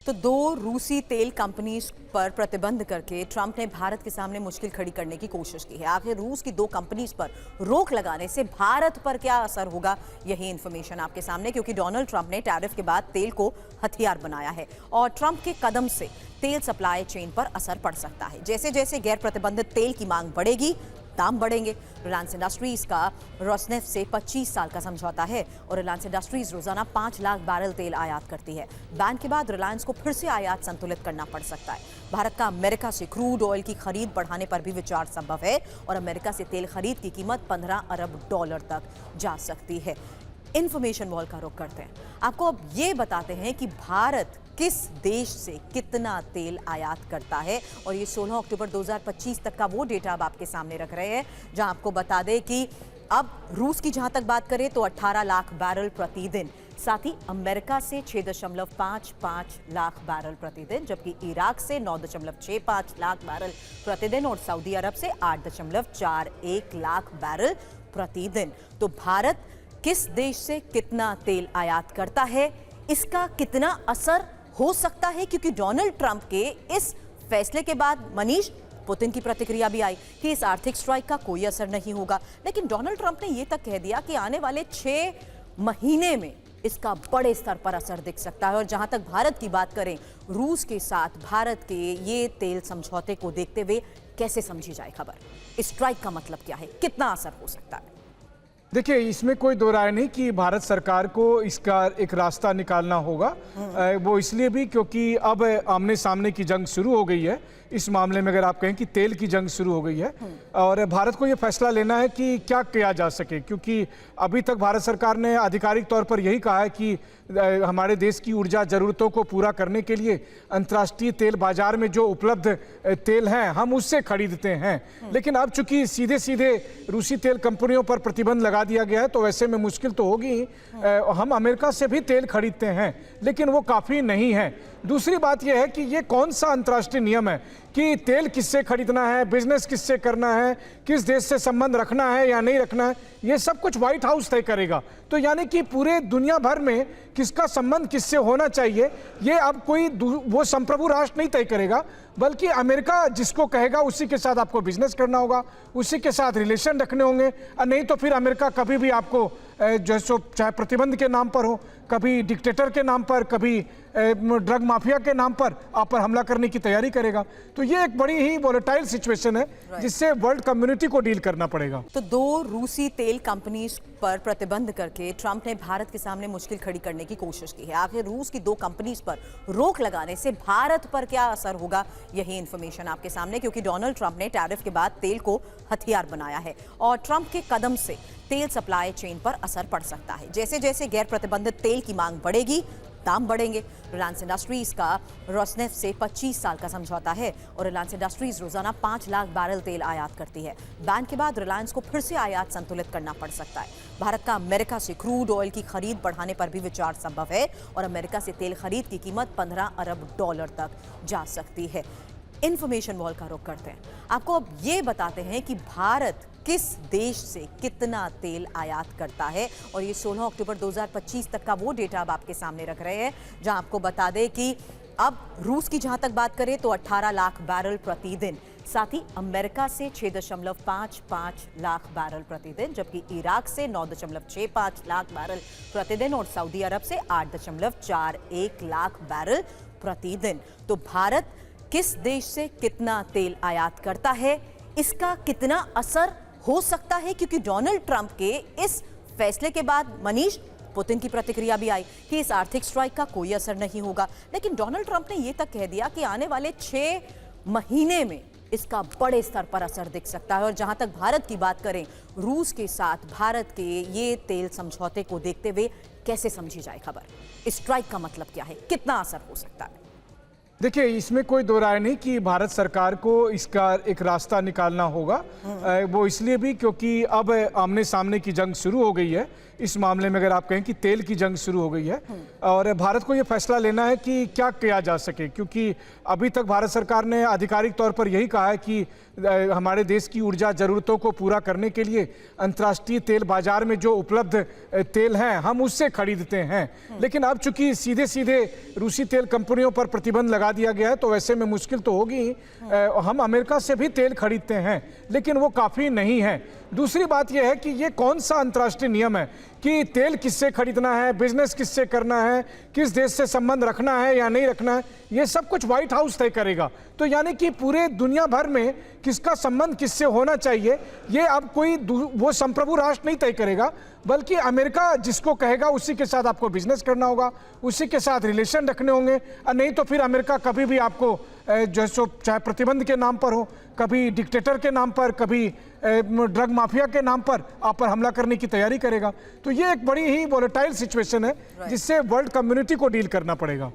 तो दो रूसी तेल कंपनीज पर प्रतिबंध करके ट्रंप ने भारत के सामने मुश्किल खड़ी करने की कोशिश की है। आखिर रूस की दो कंपनीज पर रोक लगाने से भारत पर क्या असर होगा, यही इंफॉर्मेशन आपके सामने, क्योंकि डोनाल्ड ट्रंप ने टैरिफ के बाद तेल को हथियार बनाया है और ट्रंप के कदम से तेल सप्लाई चेन पर असर पड़ सकता है। जैसे जैसे गैर प्रतिबंधित तेल की मांग बढ़ेगी, दाम बढ़ेंगे। रिलायंस इंडस्ट्रीज का रोसनेफ्ट से 25 साल का समझौता है और रिलायंस इंडस्ट्रीज रोजाना 5 लाख बैरल तेल आयात करती है। बैन के बाद रिलायंस को फिर से आयात संतुलित करना पड़ सकता है। भारत का अमेरिका से क्रूड ऑयल की खरीद बढ़ाने पर भी विचार संभव है और अमेरिका से तेल खरीद की कीमत $15 अरब तक जा सकती है। इंफॉर्मेशन वॉल का रुख करते हैं। आपको अब ये बताते हैं कि भारत किस देश से कितना तेल आयात करता है और ये 16 अक्टूबर 2025 तक का वो डेटा अब आपके सामने रख रहे हैं, जहां आपको बता दें कि अब रूस की जहां तक बात करें तो 18 लाख बैरल प्रतिदिन, साथ ही अमेरिका से 6.55 लाख बैरल प्रतिदिन, जबकि इराक से 9.65 लाख बैरल प्रतिदिन और सऊदी अरब से 8.41 लाख बैरल प्रतिदिन। तो भारत किस देश से कितना तेल आयात करता है, इसका कितना असर हो सकता है, क्योंकि डोनाल्ड ट्रंप के इस फैसले के बाद मनीष पुतिन की प्रतिक्रिया भी आई कि इस आर्थिक स्ट्राइक का कोई असर नहीं होगा। लेकिन डोनाल्ड ट्रंप ने यह तक कह दिया कि आने वाले 6 महीने में इसका बड़े स्तर पर असर दिख सकता है। और जहां तक भारत की बात करें, रूस के साथ भारत के ये तेल समझौते को देखते हुए कैसे समझी जाए खबर, इस स्ट्राइक का मतलब क्या है, कितना असर हो सकता है? देखिए, इसमें कोई दो राय नहीं कि भारत सरकार को इसका एक रास्ता निकालना होगा। वो इसलिए भी क्योंकि अब आमने सामने की जंग शुरू हो गई है। इस मामले में अगर आप कहें कि तेल की जंग शुरू हो गई है और भारत को ये फैसला लेना है कि क्या किया जा सके, क्योंकि अभी तक भारत सरकार ने आधिकारिक तौर पर यही कहा है कि हमारे देश की ऊर्जा जरूरतों को पूरा करने के लिए अंतर्राष्ट्रीय तेल बाजार में जो उपलब्ध तेल हैं हम उससे खरीदते हैं। लेकिन अब चूंकि सीधे सीधे रूसी तेल कंपनियों पर प्रतिबंध लगा दिया गया है तो वैसे में मुश्किल तो होगी। हम अमेरिका से भी तेल खरीदते हैं लेकिन वो काफ़ी नहीं है। दूसरी बात यह है कि ये कौन सा अंतर्राष्ट्रीय नियम है कि तेल किससे खरीदना है, बिजनेस किससे करना है, किस देश से संबंध रखना है या नहीं रखना है, ये सब कुछ व्हाइट हाउस तय करेगा। तो यानी कि पूरे दुनिया भर में किसका संबंध किससे होना चाहिए ये अब कोई वो संप्रभु राष्ट्र नहीं तय करेगा, बल्कि अमेरिका जिसको कहेगा उसी के साथ आपको बिजनेस करना होगा, उसी के साथ रिलेशन रखने होंगे। और नहीं तो फिर अमेरिका कभी भी आपको जैसो चाहे प्रतिबंध के नाम पर हो, कभी डिक्टेटर के नाम पर, कभी ड्रग माफिया के नाम पर आप पर हमला करने की तैयारी करेगा। तो ये एक बड़ी ही वोलेटाइल सिचुएशन है जिससे वर्ल्ड कम्युनिटी को डील करना पड़ेगा। तो दो रूसी तेल कंपनीज पर प्रतिबंध करके ट्रंप ने भारत के सामने मुश्किल खड़ी करने की कोशिश की है। आखिर रूस की दो कंपनीज पर रोक लगाने से भारत पर क्या असर होगा, यही इंफॉर्मेशन आपके सामने, क्योंकि डोनाल्ड ट्रंप ने टैरिफ के बाद तेल को हथियार बनाया है और ट्रंप के कदम से तेल सप्लाई चेन पर असर पड़ सकता है। जैसे जैसे गैर प्रतिबंधित तेल की मांग बढ़ेगी, दाम बढ़ेंगे। रिलायंस इंडस्ट्रीज का रोसनेफ्ट से 25 साल का समझौता है और रिलायंस इंडस्ट्रीज रोजाना 5 लाख बैरल तेल आयात करती है। बैन के बाद रिलायंस को फिर से आयात संतुलित करना पड़ सकता है। भारत का अमेरिका से क्रूड ऑयल की खरीद बढ़ाने पर भी विचार संभव है और अमेरिका से तेल खरीद की कीमत $15 अरब तक जा सकती है। इंफॉर्मेशन वॉल का रुख करते हैं। आपको अब ये बताते हैं कि भारत किस देश से कितना तेल आयात करता है और ये 16 अक्टूबर 2025 तक का वो डेटा अब आपके सामने रख रहे हैं, जहां आपको बता दें कि अब रूस की जहां तक बात करें तो 18 लाख बैरल प्रतिदिन, साथ ही अमेरिका से 6.55 लाख बैरल प्रतिदिन, जबकि इराक से 9.65 लाख बैरल प्रतिदिन और सऊदी अरब से 8.41 लाख बैरल प्रतिदिन। तो भारत किस देश से कितना तेल आयात करता है, इसका कितना असर हो सकता है, क्योंकि डोनाल्ड ट्रंप के इस फैसले के बाद मनीष पुतिन की प्रतिक्रिया भी आई कि इस आर्थिक स्ट्राइक का कोई असर नहीं होगा। लेकिन डोनाल्ड ट्रंप ने यह तक कह दिया कि आने वाले 6 महीने में इसका बड़े स्तर पर असर दिख सकता है। और जहां तक भारत की बात करें, रूस के साथ भारत के ये तेल समझौते को देखते हुए कैसे समझी जाए खबर, इस स्ट्राइक का मतलब क्या है, कितना असर हो सकता है? देखिए, इसमें कोई दो राय नहीं कि भारत सरकार को इसका एक रास्ता निकालना होगा। वो इसलिए भी क्योंकि अब आमने सामने की जंग शुरू हो गई है। इस मामले में अगर आप कहें कि तेल की जंग शुरू हो गई है और भारत को ये फैसला लेना है कि क्या किया जा सके, क्योंकि अभी तक भारत सरकार ने आधिकारिक तौर पर यही कहा है कि हमारे देश की ऊर्जा जरूरतों को पूरा करने के लिए अंतर्राष्ट्रीय तेल बाजार में जो उपलब्ध तेल हैं हम उससे खरीदते हैं। लेकिन अब चूंकि सीधे सीधे रूसी तेल कंपनियों पर प्रतिबंध लगा दिया गया है तो वैसे में मुश्किल तो होगी। हम अमेरिका से भी तेल खरीदते हैं लेकिन वो काफ़ी नहीं है। दूसरी बात यह है कि ये कौन सा अंतर्राष्ट्रीय नियम है कि तेल किससे खरीदना है, बिजनेस किससे करना है, किस देश से संबंध रखना है या नहीं रखना है, ये सब कुछ व्हाइट हाउस तय करेगा। तो यानी कि पूरे दुनिया भर में किसका संबंध किससे होना चाहिए ये अब कोई वो संप्रभु राष्ट्र नहीं तय करेगा, बल्कि अमेरिका जिसको कहेगा उसी के साथ आपको बिजनेस करना होगा, उसी के साथ रिलेशन रखने होंगे। नहीं तो फिर अमेरिका कभी भी आपको जो चाहे प्रतिबंध के नाम पर हो, कभी डिक्टेटर के नाम पर, कभी ड्रग माफिया के नाम पर आप पर हमला करने की तैयारी करेगा। तो ये एक बड़ी ही वोलेटाइल सिचुएशन है जिससे वर्ल्ड कम्युनिटी को डील करना पड़ेगा।